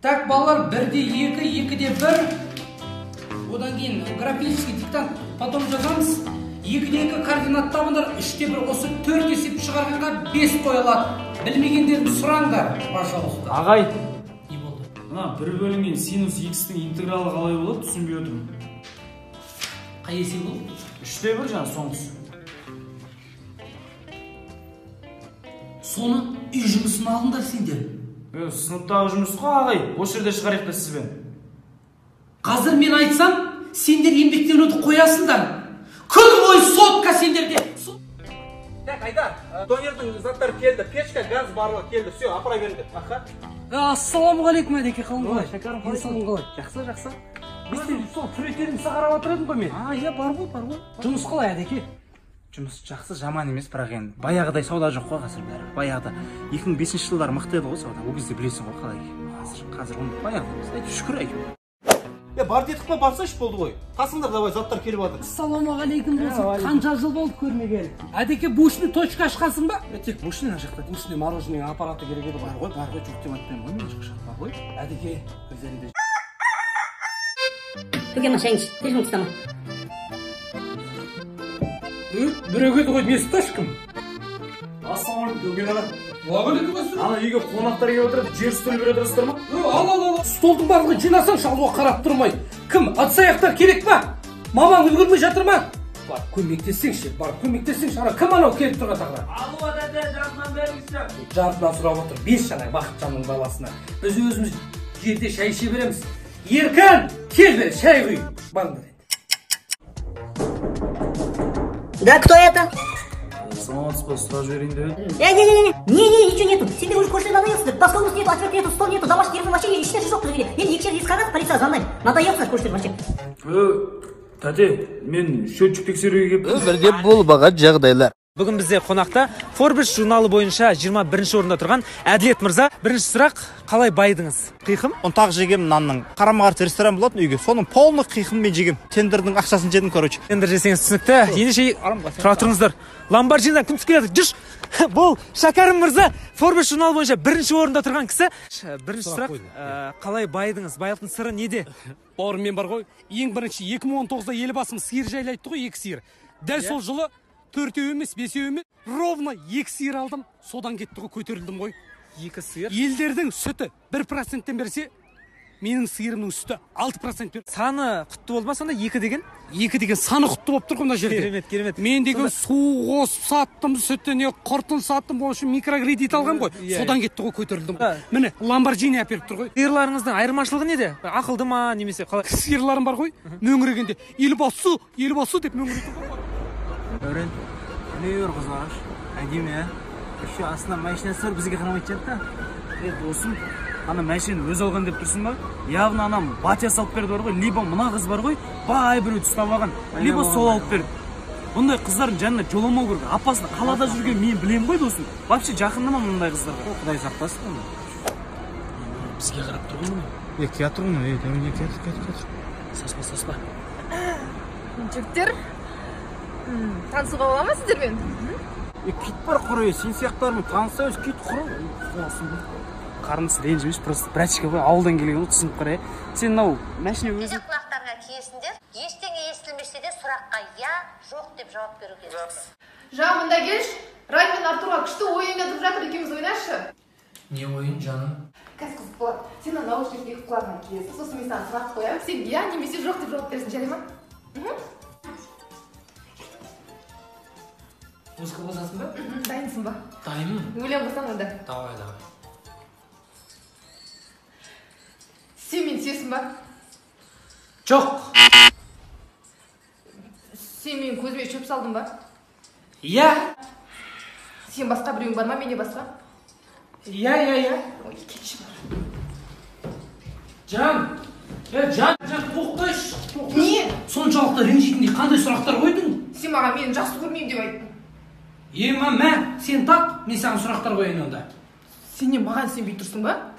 Так, балалар, 1-де 2, 2-де 1. Одан кейін графический диктант потом жазамыз. 2-де 2 координат табыңдар, 3-де 1 осы 4 есеп шығарғанға 5 қойылады. Білмегендерді сұраңдар, пожалуйста. Ағай, Не болды? мына 1 бөлінген синус x-тің интегралы қалай болады, түсінбей отырмын. Қай есеп болды? 3-де 1 жаңа соңғысы. Соны үй жұмысын алдыңдар сендер. Сыныптағы жұмыс қой ағай, осы жерде шығарайық та сізбен. Қазір мен айтсам, сендер еңбектенуді қоясыңдар. Күн бойы сотка сендерде. Так, Айдар, донердің заттары келді, печка, газ барлығы келді, все, апара беріңдер. Ассалаумағалейкум, әдеке, қалың қалай? Шәкәрім, қалай? Жақсы. Біз сол суреттерін сағарап отырдым ғой мен. Иә, бар ғой. Жұмыс қалай, әдеке? Жұмыс жақсы, жаман емес, бірақ енді баяғыдай сауда жоқ қой қазір бәрі. Баяғыда 2005 жылдары мықты еді ғой сауда. Ол кезде білесің ғой қалай. Қазір оны баяғыда емес. Әйтеуір шүкір әйтеуір. Бар дедік па, барсайшы болды ғой. Қасыңдар давай, заттар келіп жатыр. Ассалаумағалейкум болсын. Қанша жыл болды көрмеген. Әдеке, бушный точка ашқансың ба? Тек бушный ана жақта. Бушный мороженый аппараты керек еді. Бар ғой, жоқ деп айтпаймын ғой, мен жақша. Бар ғой. Әдеке, өздеріңде. Көкем ашайыншы, телефон тұстама. Бүрегеді ғой, не ұсташ кім? Ассалаумағалейкум, Көген аға. Уағалейкум ассалам. Ана үйге қонақтар келіп отырып, жер стол бере отырсыздар ма? Ал. Столдың барлығын жинасаң, шалуға қарап тұрмай. Кім? Ыдыс-аяқтар керек па? Мамаң үлгермей жатыр ма? Бар, көмектессеңші. Ана кім анау келіп тұрған тағыда? Алуа дәде, жартынан беріңізші. Жартынан сұрап отыр. 5 жаңа Бақытжанның баласына. Біз өзіміз жерде шай іше береміз. Еркін, кел бері, шай құй. Барыңдар. Да, кто это? Саламатсыз ба, сұрап жіберейін деп едім. Не, ничего нету. Сендер уже кое-что надоелся. Постолность нету, ответ нету, стол нету, домашний телефон вообще ешнәрсе жоқ бізге. Енді 2 жерде қағаз, полиция звондаймын. Надоелся кое-что вообще. Тәте, мен счетчик тексеруге келіп. Бірде болбаған жағдайлар. Бүгін бізде қонақта Forbes журналы бойынша 21-ші орында тұрған Әділет мырза. Бірінші сұрақ, қалай байдыңыз? Қиқым, ұнтақ жегем нанның. Қарама-қарсы ресторан болатын үйге. Соның полный қиқым мен жегем. Тендердің ақшасын жедім, короче. Тендер жесеңіз түсінікті. Ендеше тұра тұрыңыздар. Ламборджинидан кім түсіп келеді? Жүш! Бұл Шәкәрім мырза Forbes журналы бойынша 1-ші орында тұрған кісі. Бірінші сұрақ, қалай байдыңыз? Байлықтың сыры неде? Бауырым мен бар ғой, ең бірінші 2019-да елбасымыз сиыр жайлайтты ғой, 2 сиыр. Дәл сол жылы 4-еу емес, 5-еу емес, ровно 2 сиыр алдым. Содан кетті ғой, көтерілдім ғой. 2 сиыр. Елдердің сүті 1%-тен берсе, менің сиырымның сүті 6% бер. Саны құтты болды ма сонда 2 деген? 2 деген саны құтты болып тұр ғой мына жерде. Керемет. Мен деген су қосып саттым, сүтіне құртын саттым, осы микрокредит алғам ғой. Содан кетті ғой, көтерілдім ғой. Міне, Lamborghini әперіп тұр ғой. Сиырларыңыздың айырмашылығы неде? Ақылды ма немесе қалай? Сиырларым бар ғой, мөңірегенде елбасы деп мөңірейді ғой. Өрен, өр қызлараш, әдемі, ә? Үші астына мәшінесі бар, бізге қарамайды жатты. Досым, ана мәшін өз алған деп тұрсын ба? Яғын анам батя салып берді бар ғой, либо мына қыз бар ғой, бай біреу ұстап алған, либо сол алып берді. Бұндай қыздардың жанына жоламау керек. Апасына қалада жүрген мен білем ғой досым. Вообще жақындама мұндай қыздарға. Құдай сақтасын. Бізге қарап тұрғын мына. Кет тұрғын, Саспа. Жігіттер, танысуға бола ма сіздермен? Кит бар құры, сен сияқтарымен таныса өз кит құры. Қарындысы ренжімеш, просто братчика ғой, ауылдан келген ол түсініп қарай. Сен мынау мәшіне өзің Құлақтарға киесіңдер, ештеңе естілмесе де сұраққа я, жоқ деп жауап беру керек. Жан, мұнда келш. Райм мен Артурға күшті ойын жазып жатыр, екеуміз ойнашы. Не ойын, жаным? Қазір қызық болады. Сен наушник екі құлағына киесің, сосын мен саған сұрақ қоямын. Сен я немесе жоқ деп жауап бересің, жарай ма? Музыка қосасың ба? Дайынсың ба? Дайынмын. Өлең қосам онда. Давай. Сен мені сүйесің ба? Жоқ. Сен менің көзіме шөп салдың ба? Иә. Сен басқа біреуің бар ма, менде басқа? Иә. Ой, кетші бар. Жан, тоқтайшы. Не? Соншалықты ренжитіндей қандай сұрақтар қойдың? Сен маған мені жақсы көрмеймін деп айттың. Мә, сен тақ, мен саған сұрақтар қояйын онда. Сен не маған сенбей тұрсың ба?